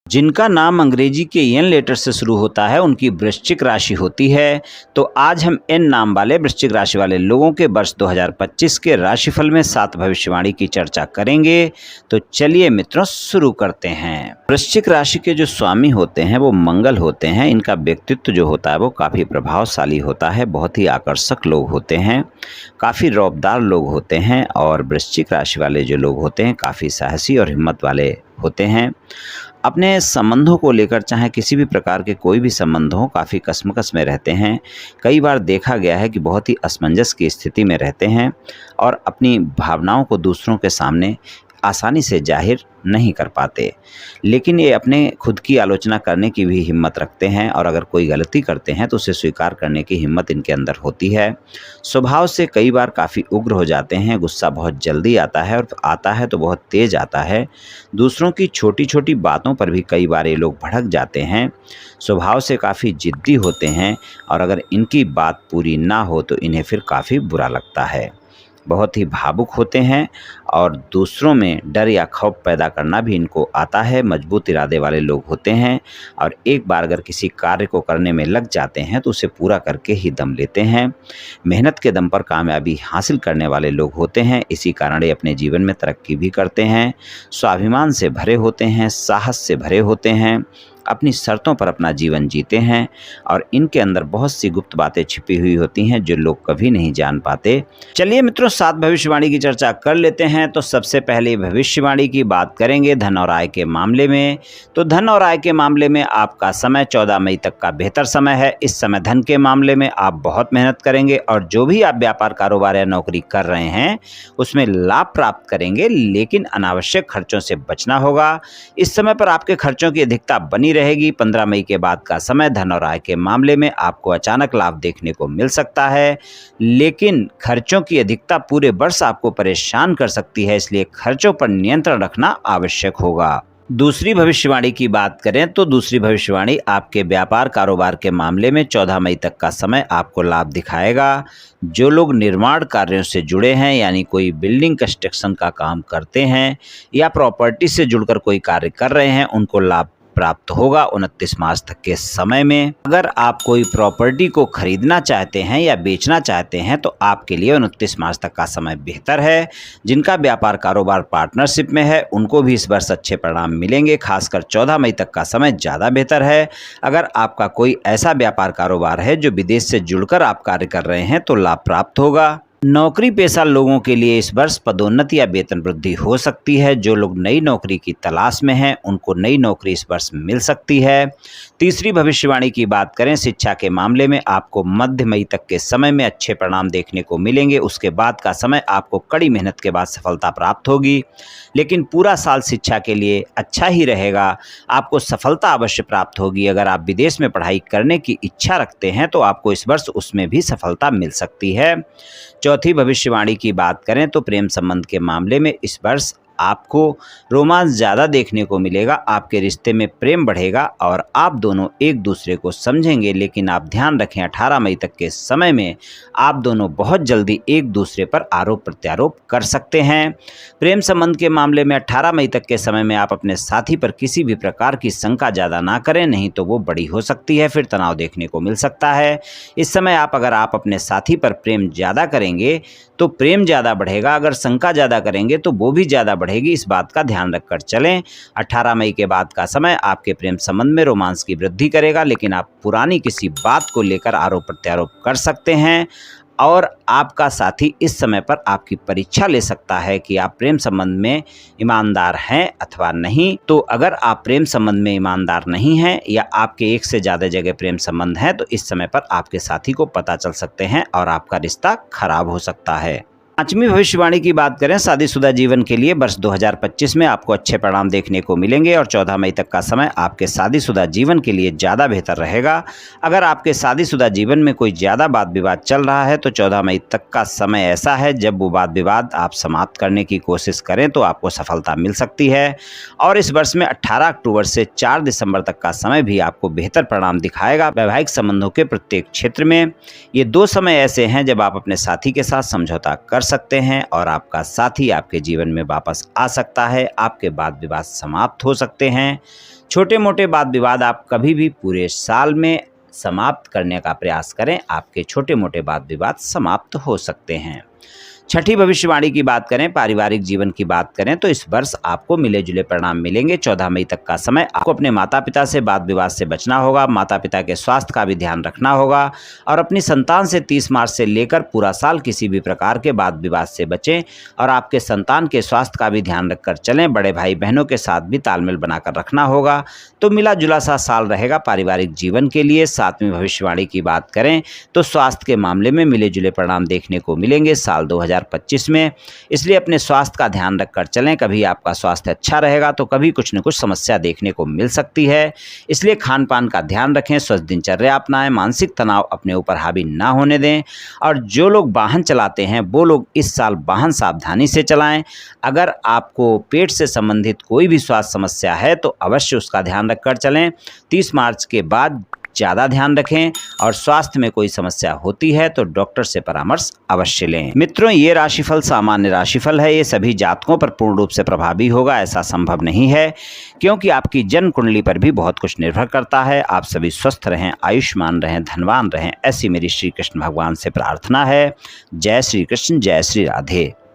जिनका नाम अंग्रेजी के एन लेटर से शुरू होता है उनकी वृश्चिक राशि होती है। तो आज हम एन नाम वाले वृश्चिक राशि वाले लोगों के वर्ष 2025 के राशिफल में 7 भविष्यवाणी की चर्चा करेंगे। तो चलिए मित्रों शुरू करते हैं। वृश्चिक राशि के जो स्वामी होते हैं वो मंगल होते हैं। इनका व्यक्तित्व जो होता है वो काफ़ी प्रभावशाली होता है, बहुत ही आकर्षक लोग होते हैं, काफ़ी रौबदार लोग होते हैं और वृश्चिक राशि वाले जो लोग होते हैं काफ़ी साहसी और हिम्मत वाले होते हैं। अपने संबंधों को लेकर चाहे किसी भी प्रकार के कोई भी संबंध हो काफ़ी कशमकश में रहते हैं। कई बार देखा गया है कि बहुत ही असमंजस की स्थिति में रहते हैं और अपनी भावनाओं को दूसरों के सामने आसानी से जाहिर नहीं कर पाते, लेकिन ये अपने खुद की आलोचना करने की भी हिम्मत रखते हैं और अगर कोई गलती करते हैं तो उसे स्वीकार करने की हिम्मत इनके अंदर होती है। स्वभाव से कई बार काफ़ी उग्र हो जाते हैं, गुस्सा बहुत जल्दी आता है और आता है तो बहुत तेज़ आता है। दूसरों की छोटी छोटी बातों पर भी कई बार ये लोग भड़क जाते हैं। स्वभाव से काफ़ी जिद्दी होते हैं और अगर इनकी बात पूरी ना हो तो इन्हें फिर काफ़ी बुरा लगता है। बहुत ही भावुक होते हैं और दूसरों में डर या खौफ पैदा करना भी इनको आता है। मजबूत इरादे वाले लोग होते हैं और एक बार अगर किसी कार्य को करने में लग जाते हैं तो उसे पूरा करके ही दम लेते हैं। मेहनत के दम पर कामयाबी हासिल करने वाले लोग होते हैं, इसी कारण ये अपने जीवन में तरक्की भी करते हैं। स्वाभिमान से भरे होते हैं, साहस से भरे होते हैं, अपनी शर्तों पर अपना जीवन जीते हैं और इनके अंदर बहुत सी गुप्त बातें छिपी हुई होती हैं जो लोग कभी नहीं जान पाते। चलिए मित्रों 7 भविष्यवाणी की चर्चा कर लेते हैं। तो सबसे पहले भविष्यवाणी की बात करेंगे धन और आय के मामले में। तो धन और आय के मामले में आपका समय 14 मई तक का बेहतर समय है। इस समय धन के मामले में आप बहुत मेहनत करेंगे और जो भी आप व्यापार कारोबार या नौकरी कर रहे हैं उसमें लाभ प्राप्त करेंगे, लेकिन अनावश्यक खर्चों से बचना होगा। इस समय पर आपके खर्चों की अधिकता बनी रहेगी। 15 मई के बाद का समय धन और आय के मामले में आपको अचानक लाभ देखने को मिल सकता है, लेकिन खर्चों की अधिकता पूरे वर्ष आपको परेशान कर सकती है, इसलिए खर्चों पर नियंत्रण रखना आवश्यक होगा। दूसरी भविष्यवाणी की बात करें तो दूसरी भविष्यवाणी आपके व्यापार कारोबार के मामले में 14 मई तक का समय आपको लाभ दिखाएगा। जो लोग निर्माण कार्यों से जुड़े हैं यानी कोई बिल्डिंग कंस्ट्रक्शन का काम करते हैं या प्रॉपर्टी से जुड़कर कोई कार्य कर रहे हैं उनको लाभ प्राप्त होगा 29 मार्च तक के समय में। अगर आप कोई प्रॉपर्टी को खरीदना चाहते हैं या बेचना चाहते हैं तो आपके लिए 29 मार्च तक का समय बेहतर है। जिनका व्यापार कारोबार पार्टनरशिप में है उनको भी इस वर्ष अच्छे परिणाम मिलेंगे, खासकर 14 मई तक का समय ज़्यादा बेहतर है। अगर आपका कोई ऐसा व्यापार कारोबार है जो विदेश से जुड़कर आप कार्य कर रहे हैं तो लाभ प्राप्त होगा। नौकरी पेशा लोगों के लिए इस वर्ष पदोन्नति या वेतन वृद्धि हो सकती है। जो लोग नई नौकरी की तलाश में हैं उनको नई नौकरी इस वर्ष मिल सकती है। तीसरी भविष्यवाणी की बात करें शिक्षा के मामले में आपको मध्य मई तक के समय में अच्छे परिणाम देखने को मिलेंगे। उसके बाद का समय आपको कड़ी मेहनत के बाद सफलता प्राप्त होगी, लेकिन पूरा साल शिक्षा के लिए अच्छा ही रहेगा। आपको सफलता अवश्य प्राप्त होगी। अगर आप विदेश में पढ़ाई करने की इच्छा रखते हैं तो आपको इस वर्ष उसमें भी सफलता मिल सकती है। चौथी भविष्यवाणी की बात करें तो प्रेम संबंध के मामले में इस वर्ष आपको रोमांस ज़्यादा देखने को मिलेगा। आपके रिश्ते में प्रेम बढ़ेगा और आप दोनों एक दूसरे को समझेंगे, लेकिन आप ध्यान रखें 18 मई तक के समय में आप दोनों बहुत जल्दी एक दूसरे पर आरोप प्रत्यारोप कर सकते हैं। प्रेम संबंध के मामले में 18 मई तक के समय में आप अपने साथी पर किसी भी प्रकार की शंका ज़्यादा ना करें, नहीं तो वो बड़ी हो सकती है, फिर तनाव देखने को मिल सकता है। इस समय अगर आप अपने साथी पर प्रेम ज़्यादा करेंगे तो प्रेम ज़्यादा बढ़ेगा, अगर शंका ज़्यादा करेंगे तो वो भी ज़्यादा बढ़ेगी। इस बात का ध्यान रखकर चलें। 18 मई के बाद का समय आपके प्रेम संबंध में रोमांस की वृद्धि करेगा, लेकिन आप पुरानी किसी बात को लेकर आरोप प्रत्यारोप कर सकते हैं और आपका साथी इस समय पर आपकी परीक्षा ले सकता है कि आप प्रेम संबंध में ईमानदार हैं अथवा नहीं। तो अगर आप प्रेम संबंध में ईमानदार नहीं हैं या आपके एक से ज़्यादा जगह प्रेम संबंध है तो इस समय पर आपके साथी को पता चल सकते हैं और आपका रिश्ता खराब हो सकता है। पांचवी भविष्यवाणी की बात करें शादीशुदा जीवन के लिए वर्ष 2025 में आपको अच्छे परिणाम देखने को मिलेंगे और 14 मई तक का समय आपके शादीशुदा जीवन के लिए ज़्यादा बेहतर रहेगा। अगर आपके शादीशुदा जीवन में कोई ज़्यादा वाद विवाद चल रहा है तो 14 मई तक का समय ऐसा है जब वो वाद विवाद आप समाप्त करने की कोशिश करें तो आपको सफलता मिल सकती है। और इस वर्ष में 18 अक्टूबर से 4 दिसंबर तक का समय भी आपको बेहतर परिणाम दिखाएगा वैवाहिक संबंधों के प्रत्येक क्षेत्र में। ये 2 समय ऐसे हैं जब आप अपने साथी के साथ समझौता कर सकते हैं और आपका साथी आपके जीवन में वापस आ सकता है। आपके वाद विवाद समाप्त हो सकते हैं। छोटे मोटे वाद विवाद आप कभी भी पूरे साल में समाप्त करने का प्रयास करें, आपके छोटे मोटे वाद विवाद समाप्त हो सकते हैं। छठी भविष्यवाणी की बात करें, पारिवारिक जीवन की बात करें तो इस वर्ष आपको मिले जुले परिणाम मिलेंगे। 14 मई तक का समय आपको अपने माता पिता से वाद विवाद से बचना होगा, माता पिता के स्वास्थ्य का भी ध्यान रखना होगा और अपनी संतान से 30 मार्च से लेकर पूरा साल किसी भी प्रकार के वाद विवाद से बचें और आपके संतान के स्वास्थ्य का भी ध्यान रखकर चलें। बड़े भाई बहनों के साथ भी तालमेल बनाकर रखना होगा। तो मिला जुला सा साल रहेगा पारिवारिक जीवन के लिए। 7वीं भविष्यवाणी की बात करें तो स्वास्थ्य के मामले में मिले जुले परिणाम देखने को मिलेंगे साल 2025 में, इसलिए अपने स्वास्थ्य का ध्यान रखकर चलें। कभी आपका स्वास्थ्य अच्छा रहेगा तो कभी कुछ न कुछ समस्या देखने को मिल सकती है, इसलिए खान पान का ध्यान रखें, स्वस्थ दिनचर्या अपनाएं, मानसिक तनाव अपने ऊपर हावी ना होने दें। और जो लोग वाहन चलाते हैं वो लोग इस साल वाहन सावधानी से चलाएं। अगर आपको पेट से संबंधित कोई भी स्वास्थ्य समस्या है तो अवश्य उसका ध्यान रखकर चलें। 30 मार्च के बाद ज़्यादा ध्यान रखें और स्वास्थ्य में कोई समस्या होती है तो डॉक्टर से परामर्श अवश्य लें। मित्रों, ये राशिफल सामान्य राशिफल है, ये सभी जातकों पर पूर्ण रूप से प्रभावी होगा ऐसा संभव नहीं है, क्योंकि आपकी जन्म कुंडली पर भी बहुत कुछ निर्भर करता है। आप सभी स्वस्थ रहें, आयुष्मान रहें, धनवान रहें, ऐसी मेरी श्री कृष्ण भगवान से प्रार्थना है। जय श्री कृष्ण, जय श्री राधे।